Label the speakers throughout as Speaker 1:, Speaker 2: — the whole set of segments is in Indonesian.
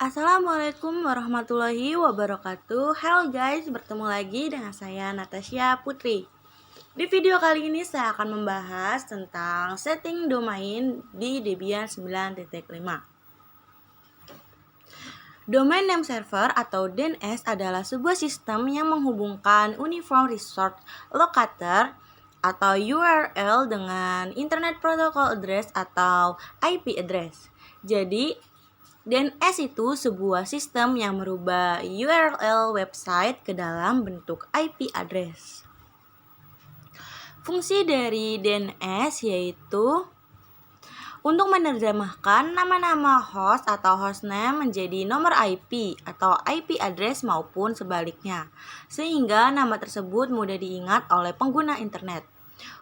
Speaker 1: Assalamualaikum warahmatullahi wabarakatuh. Hello guys, bertemu lagi dengan saya Natasha Putri. Di video kali ini saya akan membahas tentang setting domain di Debian 9.5. Domain Name Server atau DNS adalah sebuah sistem yang menghubungkan Uniform Resource Locator atau URL dengan Internet Protocol Address atau IP address. Jadi, DNS itu sebuah sistem yang merubah URL website ke dalam bentuk IP address. Fungsi dari DNS yaitu untuk menerjemahkan nama-nama host atau hostname menjadi nomor IP atau IP address maupun sebaliknya, sehingga nama tersebut mudah diingat oleh pengguna internet.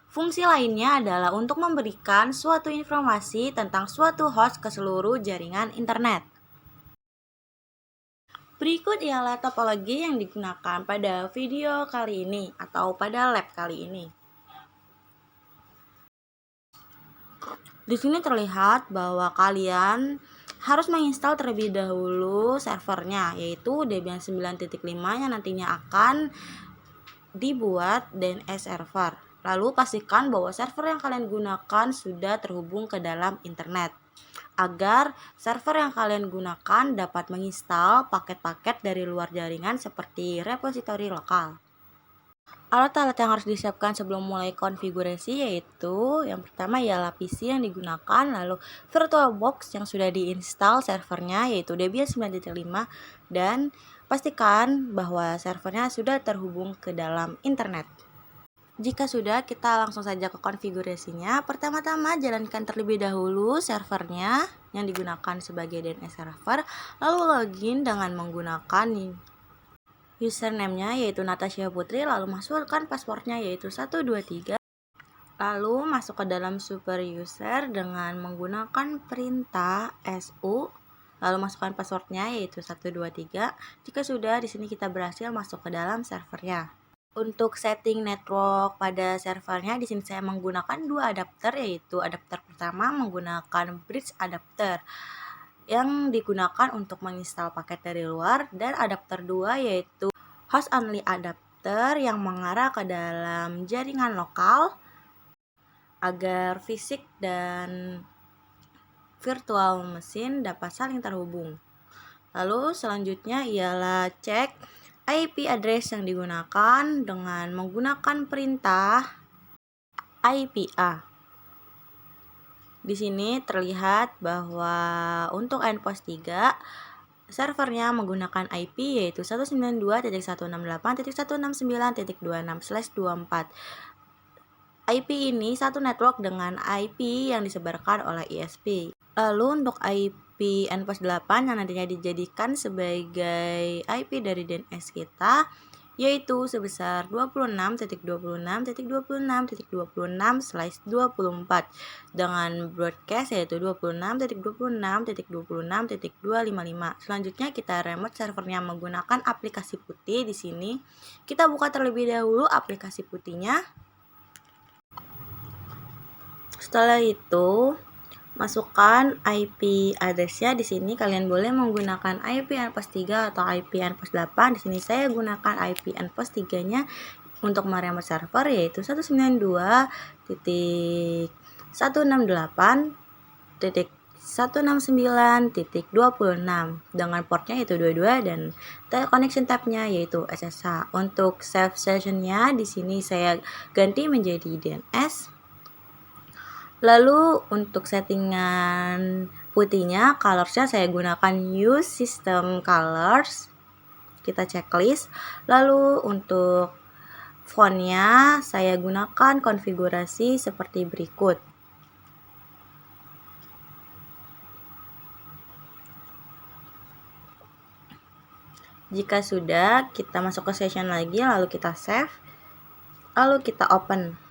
Speaker 1: Fungsi lainnya adalah untuk memberikan suatu informasi tentang suatu host ke seluruh jaringan internet. Berikut ialah topologi yang digunakan pada video kali ini atau pada lab kali ini. Di sini terlihat bahwa kalian harus menginstal terlebih dahulu servernya, yaitu Debian 9.5 yang nantinya akan dibuat DNS server. Lalu pastikan bahwa server yang kalian gunakan sudah terhubung ke dalam internet, agar server yang kalian gunakan dapat menginstal paket-paket dari luar jaringan seperti repositori lokal. Alat-alat yang harus disiapkan sebelum mulai konfigurasi yaitu yang pertama ialah PC yang digunakan, lalu VirtualBox yang sudah diinstal servernya yaitu Debian 9.5, dan pastikan bahwa servernya sudah terhubung ke dalam internet. Jika sudah, kita langsung saja ke konfigurasinya. Pertama-tama jalankan terlebih dahulu servernya yang digunakan sebagai DNS server, lalu login dengan menggunakan username-nya yaitu Natasha Putri, lalu masukkan passwordnya yaitu 123, lalu masuk ke dalam super user dengan menggunakan perintah su, lalu masukkan passwordnya yaitu 123. Jika sudah, di sini kita berhasil masuk ke dalam servernya. Untuk setting network pada servernya, di sini saya menggunakan dua adapter, yaitu adapter pertama menggunakan bridge adapter yang digunakan untuk menginstal paket dari luar, dan adapter 2 yaitu host only adapter yang mengarah ke dalam jaringan lokal agar fisik dan virtual mesin dapat saling terhubung. Lalu selanjutnya ialah cek IP address yang digunakan dengan menggunakan perintah IPA. Di sini terlihat bahwa untuk endpost 3 servernya menggunakan IP yaitu 192.168.169.26/24. IP ini satu network dengan IP yang disebarkan oleh ISP. Lalu untuk IP endpost 8 yang nantinya dijadikan sebagai IP dari DNS kita yaitu sebesar 26.26.26.26/24 dengan broadcast yaitu 26.26.26.255. Selanjutnya kita remote servernya menggunakan aplikasi putih. Di sini kita buka terlebih dahulu aplikasi putihnya. Setelah itu masukkan IP address-nya. Di sini kalian boleh menggunakan IP endpost 3 atau IP endpost 8. Di sini saya gunakan IP endpost 3-nya untuk meremote server yaitu 192.168.169.26 dengan portnya yaitu 22 dan connection type-nya yaitu SSH. Untuk save session-nya di sini saya ganti menjadi DNS. Lalu untuk settingan putihnya, colors-nya saya gunakan use system colors. Kita checklist. Lalu untuk font-nya saya gunakan konfigurasi seperti berikut. Jika sudah, kita masuk ke session lagi, lalu kita save, lalu kita open.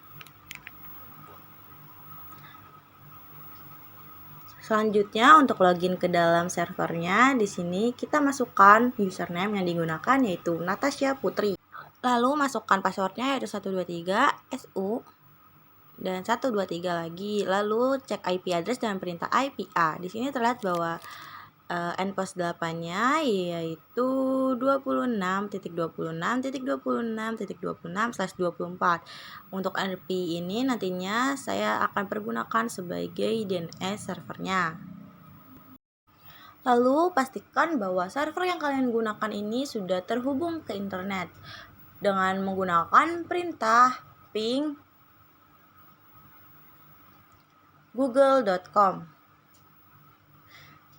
Speaker 1: Selanjutnya untuk login ke dalam servernya, di sini kita masukkan username yang digunakan yaitu Natasha Putri. Lalu masukkan passwordnya yaitu 123 su dan 123 lagi. Lalu cek IP address dengan perintah IPA. Di sini terlihat bahwa npos 8-nya yaitu 26.26.26.26/24. Untuk RP ini nantinya saya akan pergunakan sebagai DNS servernya. Lalu pastikan bahwa server yang kalian gunakan ini sudah terhubung ke internet dengan menggunakan perintah ping google.com.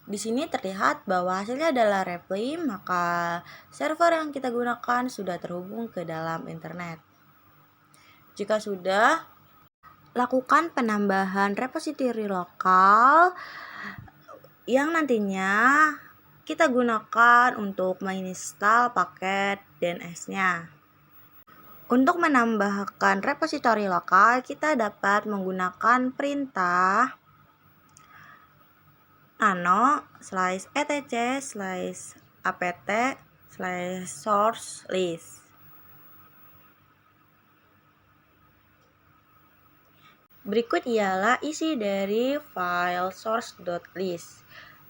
Speaker 1: Di sini terlihat bahwa hasilnya adalah reply, maka server yang kita gunakan sudah terhubung ke dalam internet. Jika sudah, lakukan penambahan repository lokal yang nantinya kita gunakan untuk menginstal paket DNS-nya. Untuk menambahkan repository lokal, kita dapat menggunakan perintah nano/etc/apt/source list. Berikut ialah isi dari file source.list.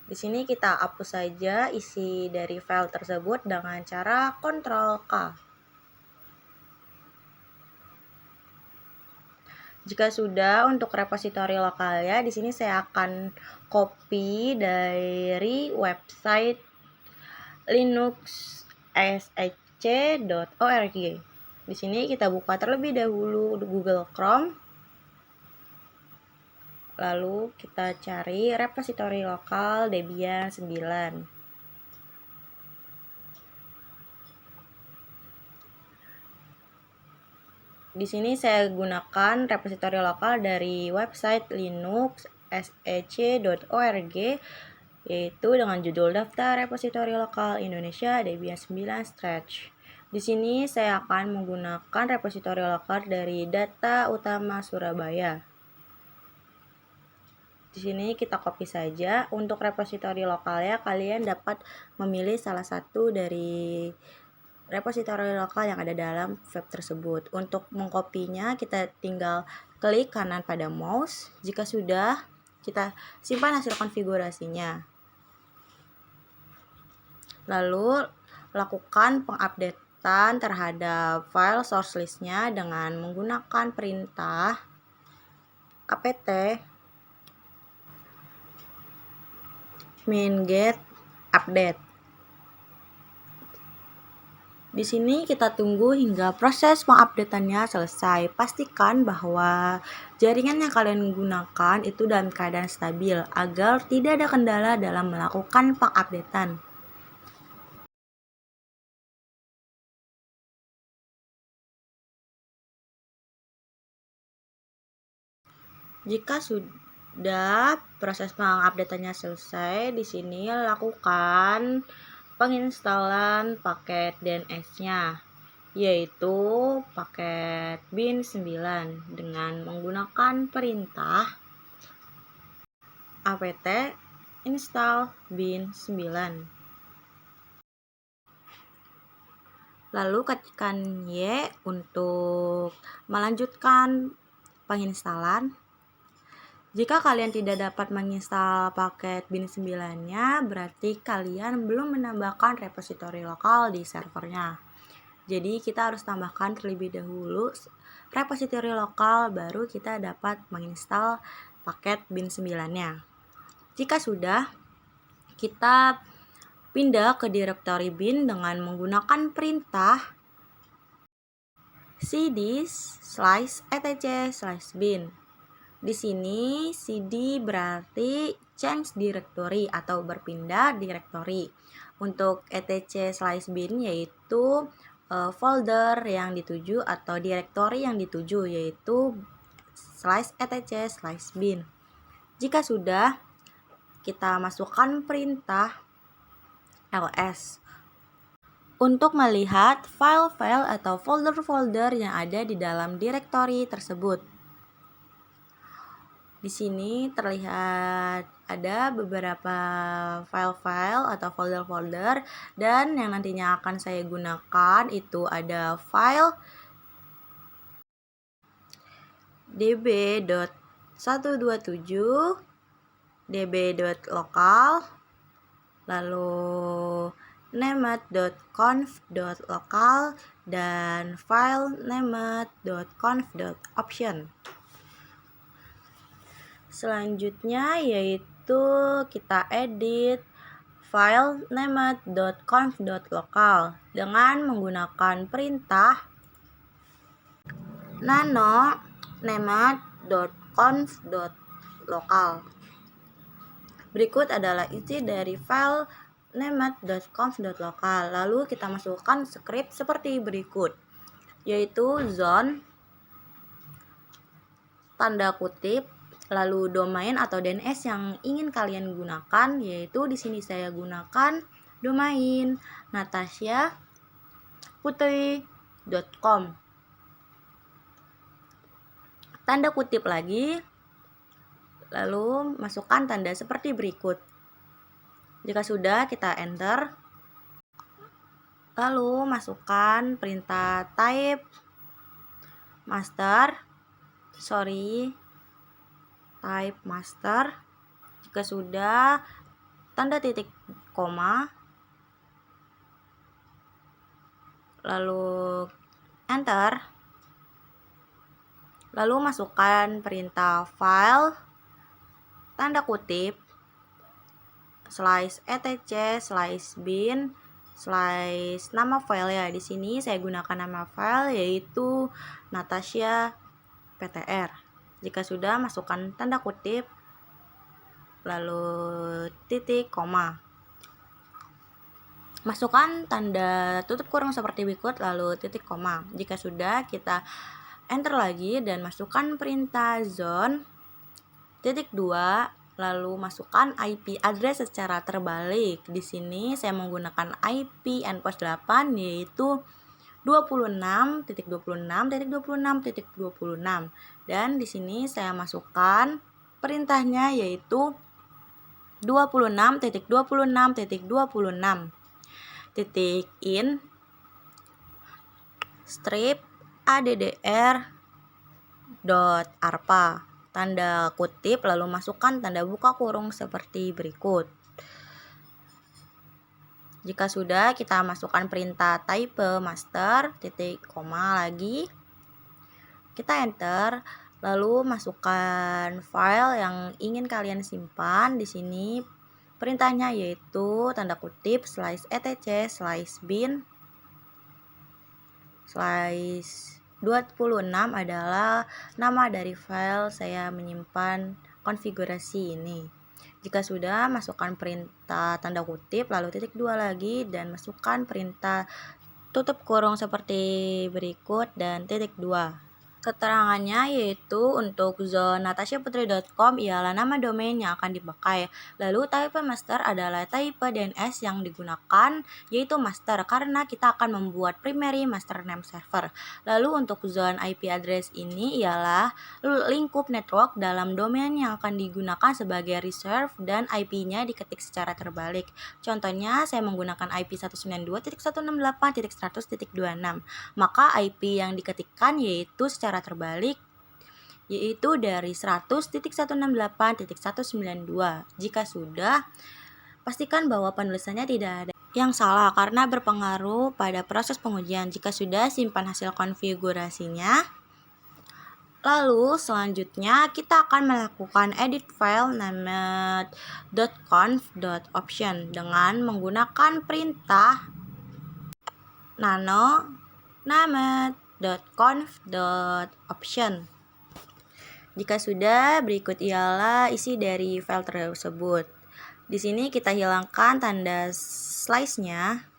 Speaker 1: Di sini kita hapus saja isi dari file tersebut dengan cara Ctrl+K. Jika sudah, untuk repositori lokalnya, di sini saya akan copy dari website linuxshc.org. Di sini kita buka terlebih dahulu Google Chrome. Lalu kita cari repositori lokal Debian 9. Di sini saya gunakan repositori lokal dari website linuxshc.org, yaitu dengan judul Daftar Repositori Lokal Indonesia Debian 9 Stretch. Di sini saya akan menggunakan repositori lokal dari data utama Surabaya. Di sini kita copy saja. Untuk repositori lokalnya, kalian dapat memilih salah satu dari repositori lokal yang ada dalam web tersebut. Untuk mengkopinya, kita tinggal klik kanan pada mouse. Jika sudah, kita simpan hasil konfigurasinya. Lalu lakukan pengupdatean terhadap file source list-nya dengan menggunakan perintah apt min-get update. Di sini kita tunggu hingga proses pengupdateannya selesai. Pastikan bahwa jaringan yang kalian gunakan itu dalam keadaan stabil agar tidak ada kendala dalam melakukan pengupdatean. Jika sudah proses pengupdateannya selesai, di sini lakukan penginstalan paket DNS-nya, yaitu paket bin 9 dengan menggunakan perintah apt install bin 9. Lalu ketikkan Y untuk melanjutkan penginstalan. Jika kalian tidak dapat menginstal paket bin 9-nya, berarti kalian belum menambahkan repositori lokal di servernya. Jadi kita harus tambahkan terlebih dahulu repositori lokal, baru kita dapat menginstal paket bin 9-nya. Jika sudah, kita pindah ke direktori bin dengan menggunakan perintah cd/etc/bin. Di sini cd berarti change directory atau berpindah direktori. Untuk etc/bin yaitu folder yang dituju atau direktori yang dituju, yaitu /etc/bin. Jika sudah, kita masukkan perintah ls untuk melihat file-file atau folder-folder yang ada di dalam direktori tersebut. Di sini terlihat ada beberapa file-file atau folder-folder, dan yang nantinya akan saya gunakan itu ada file db.127, db.local, lalu named.conf.local, dan file named.conf.option. Selanjutnya yaitu kita edit file named.conf.local dengan menggunakan perintah nano named.conf.local. Berikut adalah isi dari file named.conf.local. Lalu kita masukkan script seperti berikut, yaitu zone, tanda kutip, lalu domain atau DNS yang ingin kalian gunakan, yaitu di sini saya gunakan domain natasyaputri.com. Tanda kutip lagi, lalu masukkan tanda seperti berikut. Jika sudah, kita enter. Lalu masukkan perintah type master. Jika sudah, tanda titik koma, lalu enter. Lalu masukkan perintah file, tanda kutip, /etc/bin, nama file ya. Di sini saya gunakan nama file yaitu Natasya PTR. Jika sudah, masukkan tanda kutip, lalu titik koma. Masukkan tanda tutup kurung seperti berikut, lalu titik koma. Jika sudah, kita enter lagi dan masukkan perintah zone, titik 2, lalu masukkan IP address secara terbalik. Di sini saya menggunakan IP endpost 8 yaitu 26.26.26.26, dan di sini saya masukkan perintahnya yaitu 26.26.26 .in strip addr.arpa, tanda kutip, lalu masukkan tanda buka kurung seperti berikut. Jika sudah, kita masukkan perintah type master, titik koma lagi. Kita enter, lalu masukkan file yang ingin kalian simpan. Di sini perintahnya yaitu tanda kutip /etc/bin /26 adalah nama dari file saya menyimpan konfigurasi ini. Jika sudah, masukkan perintah tanda kutip, lalu titik 2 lagi, dan masukkan perintah tutup kurung seperti berikut dan titik 2. Keterangannya yaitu untuk zone natasyaputri.com ialah nama domain yang akan dipakai. Lalu type master adalah type DNS yang digunakan, yaitu master, karena kita akan membuat primary master name server. Lalu untuk zone IP address ini ialah lingkup network dalam domain yang akan digunakan sebagai reserve, dan IP-nya diketik secara terbalik. Contohnya, saya menggunakan IP 192.168.100.26. Maka IP yang diketikkan yaitu secara terbalik, yaitu dari 100.168.192. Jika sudah, pastikan bahwa penulisannya tidak ada yang salah karena berpengaruh pada proses pengujian. Jika sudah, simpan hasil konfigurasinya. Lalu selanjutnya kita akan melakukan edit file named.conf.option dengan menggunakan perintah nano named.conf.option. Jika sudah, berikut ialah isi dari file tersebut. Di sini kita hilangkan tanda slice-nya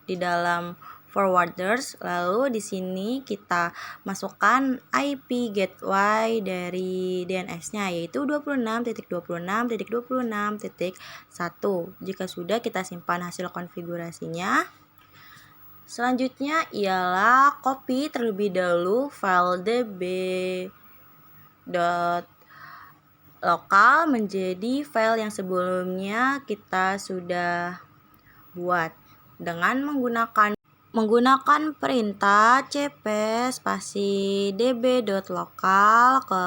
Speaker 1: di dalam forwarders, lalu di sini kita masukkan IP gateway dari DNS-nya yaitu 26.26.26.1. Jika sudah, kita simpan hasil konfigurasinya. Selanjutnya ialah copy terlebih dahulu file db.local menjadi file yang sebelumnya kita sudah buat dengan menggunakan perintah cp spasi db.local ke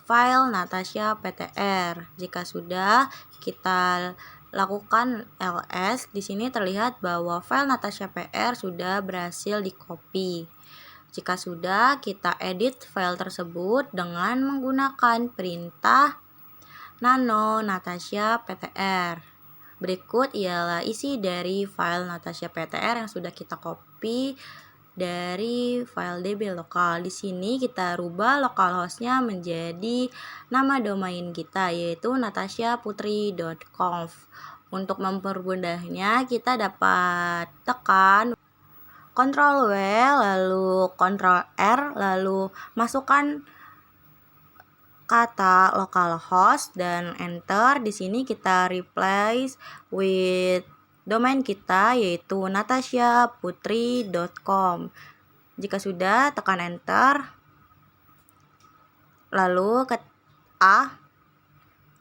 Speaker 1: file Natasya PTR. Jika sudah, kita lakukan ls. Di sini terlihat bahwa file Natasha PR sudah berhasil di-copy. Jika sudah, kita edit file tersebut dengan menggunakan perintah nano Natasha ptr. Berikut ialah isi dari file Natasha ptr yang sudah kita copy dari file db lokal. Di sini kita rubah localhostnya menjadi nama domain kita, yaitu natashaputri.conf. Untuk mempermudahnya, kita dapat tekan Ctrl W lalu Ctrl R lalu masukkan kata localhost dan enter. Di sini kita replace with domain kita, yaitu natashaputri.com. Jika sudah, tekan enter lalu ke A,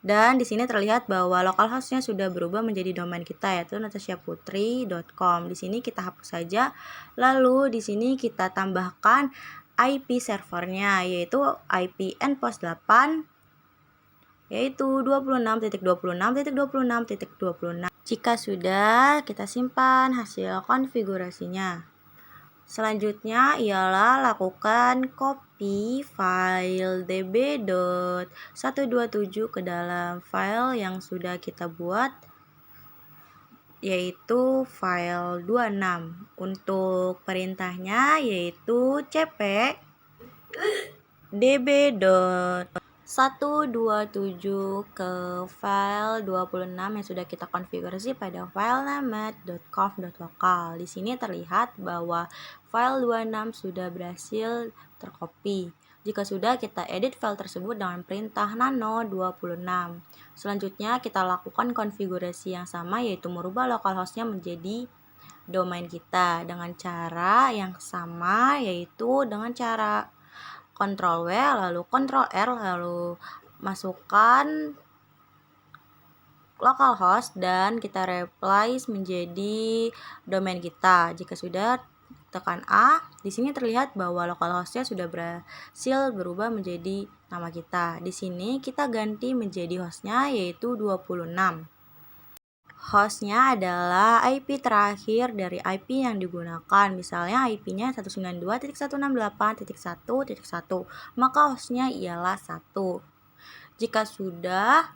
Speaker 1: dan di sini terlihat bahwa localhostnya sudah berubah menjadi domain kita, yaitu natashaputri.com. Di sini kita hapus saja. Lalu di sini kita tambahkan IP servernya, yaitu IP endpost 8, yaitu 26.26.26.26. Jika sudah, kita simpan hasil konfigurasinya. Selanjutnya ialah lakukan copy file db.127 ke dalam file yang sudah kita buat, yaitu file 26. Untuk perintahnya yaitu cp db.127 ke file 26 yang sudah kita konfigurasi pada file name.conf.local. Di sini terlihat bahwa file 26 sudah berhasil tercopy. Jika sudah, kita edit file tersebut dengan perintah nano 26. Selanjutnya kita lakukan konfigurasi yang sama, yaitu merubah localhostnya menjadi domain kita dengan cara yang sama, yaitu dengan cara Ctrl W lalu Ctrl R lalu masukkan localhost dan kita replace menjadi domain kita. Jika sudah, tekan A. Di sini terlihat bahwa localhostnya sudah berhasil berubah menjadi nama kita. Di sini kita ganti menjadi hostnya, yaitu 26. Hostnya adalah IP terakhir dari IP yang digunakan. Misalnya IP-nya 192.168.1.1, maka hostnya ialah 1. Jika sudah,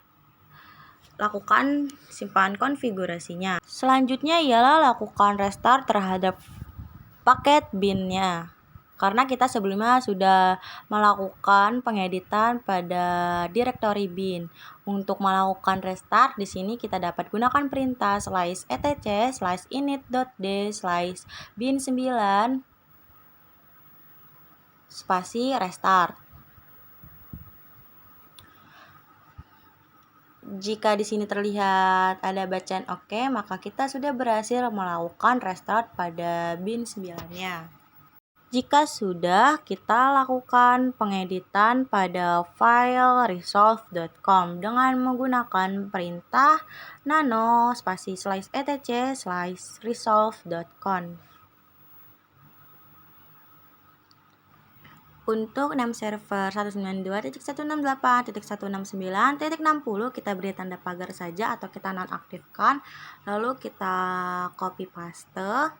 Speaker 1: lakukan simpan konfigurasinya. Selanjutnya ialah lakukan restart terhadap paket bin-nya. Karena kita sebelumnya sudah melakukan pengeditan pada directory bin. Untuk melakukan restart, di sini kita dapat gunakan perintah /etc/init.d /bin9 spasi restart. Jika di sini terlihat ada bacaan oke, maka kita sudah berhasil melakukan restart pada bin 9-nya. Jika sudah, kita lakukan pengeditan pada file resolve.com dengan menggunakan perintah nano spasi /etc/resolve.com. Untuk name server 192.168.169.60 kita beri tanda pagar saja atau kita nonaktifkan, lalu kita copy paste.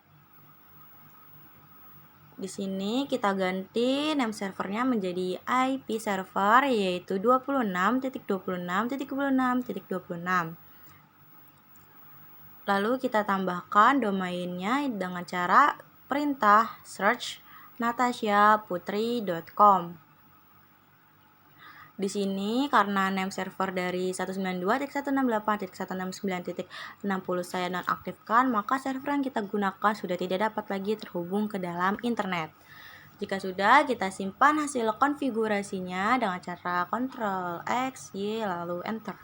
Speaker 1: Di sini kita ganti name servernya menjadi IP server, yaitu 26.26.26.26. Lalu kita tambahkan domainnya dengan cara perintah search natashaputri.com. Di sini karena name server dari 192.168.169.60 saya nonaktifkan, maka server yang kita gunakan sudah tidak dapat lagi terhubung ke dalam internet. Jika sudah, kita simpan hasil konfigurasinya dengan cara Ctrl X, Y, lalu Enter.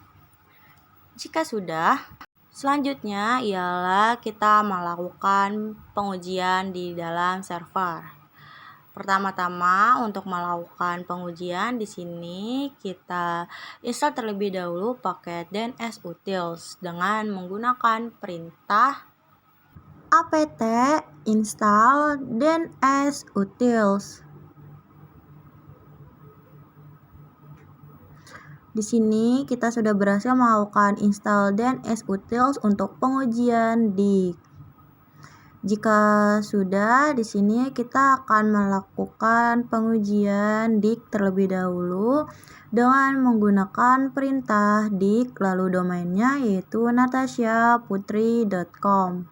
Speaker 1: Jika sudah, selanjutnya ialah kita melakukan pengujian di dalam server. Pertama-tama untuk melakukan pengujian di sini kita install terlebih dahulu paket dnsutils dengan menggunakan perintah apt install dnsutils. Di sini kita sudah berhasil melakukan install DNS Utils untuk pengujian DIG. Jika sudah, di sini kita akan melakukan pengujian DIG terlebih dahulu dengan menggunakan perintah DIG, lalu domainnya yaitu natasiaputri.com.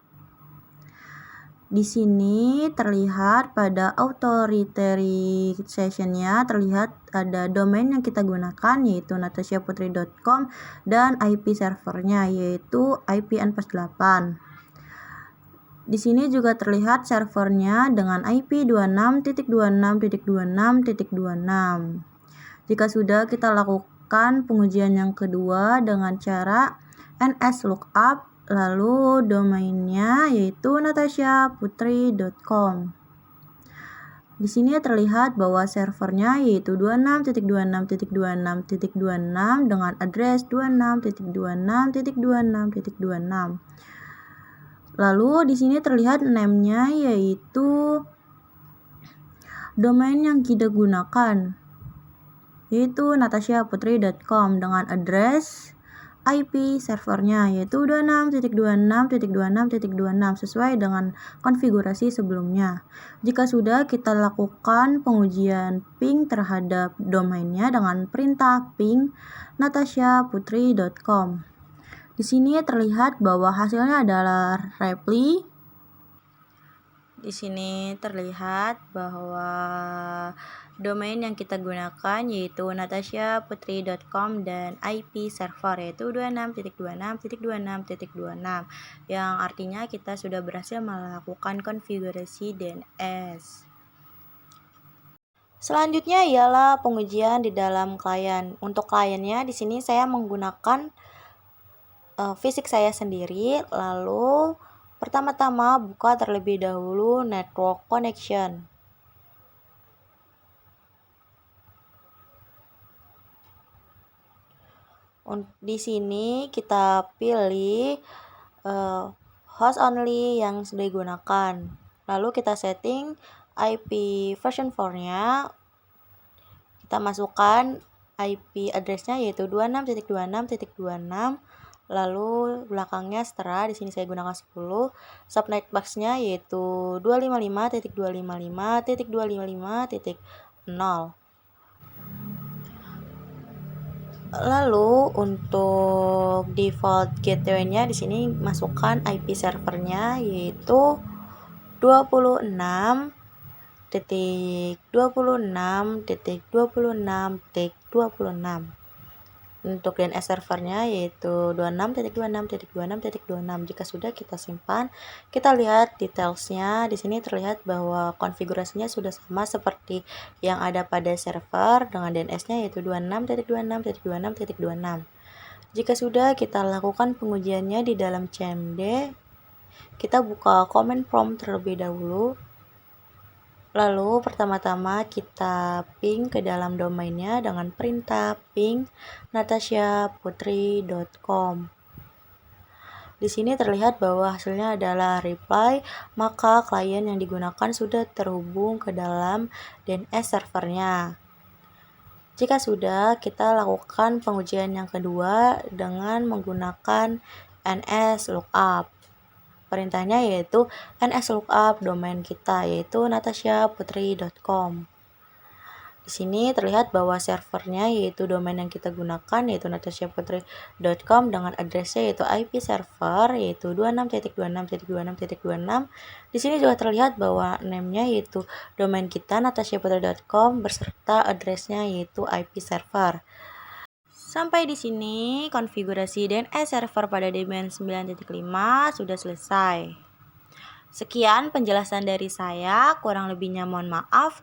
Speaker 1: Di sini terlihat pada authorization-nya terlihat ada domain yang kita gunakan yaitu natasiaputri.com dan IP servernya yaitu IPnPass8. Di sini juga terlihat servernya dengan IP 26.26.26.26. Jika sudah, kita lakukan pengujian yang kedua dengan cara nslookup, lalu domainnya yaitu natasiaputri.com. Di sini terlihat bahwa servernya yaitu 26.26.26.26 dengan address 26.26.26.26. Lalu di sini terlihat name-nya yaitu domain yang kita gunakan yaitu natasiaputri.com dengan address IP servernya yaitu 26.26.26.26 sesuai dengan konfigurasi sebelumnya. Jika sudah, kita lakukan pengujian ping terhadap domainnya dengan perintah ping natasiaputri.com. Di sini terlihat bahwa hasilnya adalah reply. Di sini terlihat bahwa domain yang kita gunakan yaitu natasiaputri.com dan IP server yaitu 26.26.26.26 yang artinya kita sudah berhasil melakukan konfigurasi DNS. Selanjutnya ialah pengujian di dalam klien. Untuk kliennya di sini saya menggunakan fisik saya sendiri, lalu pertama-tama buka terlebih dahulu network connection. Di sini kita pilih host only yang sudah digunakan. Lalu kita setting IP version 4-nya. Kita masukkan IP address-nya yaitu 26.26.26. Lalu belakangnya setelah di sini saya gunakan 10. Subnet box-nya yaitu 255.255.255.0. Lalu untuk default gateway-nya di sini masukkan IP servernya yaitu 26.26.26.26. Untuk DNS servernya yaitu 26.26.26.26. Jika sudah, kita simpan. Kita lihat detailsnya. Di sini terlihat bahwa konfigurasinya sudah sama seperti yang ada pada server dengan DNS-nya yaitu 26.26.26.26. Jika sudah, kita lakukan pengujiannya di dalam cmd. Kita buka command prompt terlebih dahulu. Lalu pertama-tama kita ping ke dalam domainnya dengan perintah ping natasiaputri.com. Di sini terlihat bahwa hasilnya adalah reply, maka klien yang digunakan sudah terhubung ke dalam DNS servernya. Jika sudah, kita lakukan pengujian yang kedua dengan menggunakan nslookup. Perintahnya yaitu nslookup domain kita yaitu natasiaputri.com. Di sini terlihat bahwa servernya yaitu domain yang kita gunakan yaitu natasiaputri.com dengan addressnya yaitu IP server yaitu 26.26.26.26. Di sini juga terlihat bahwa name-nya yaitu domain kita natasiaputri.com beserta addressnya yaitu IP server. Sampai di sini konfigurasi DNS server pada Debian 9.5 sudah selesai. Sekian penjelasan dari saya, kurang lebihnya mohon maaf.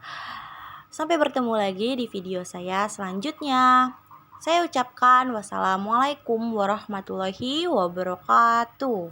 Speaker 1: Sampai bertemu lagi di video saya selanjutnya. Saya ucapkan wassalamualaikum warahmatullahi wabarakatuh.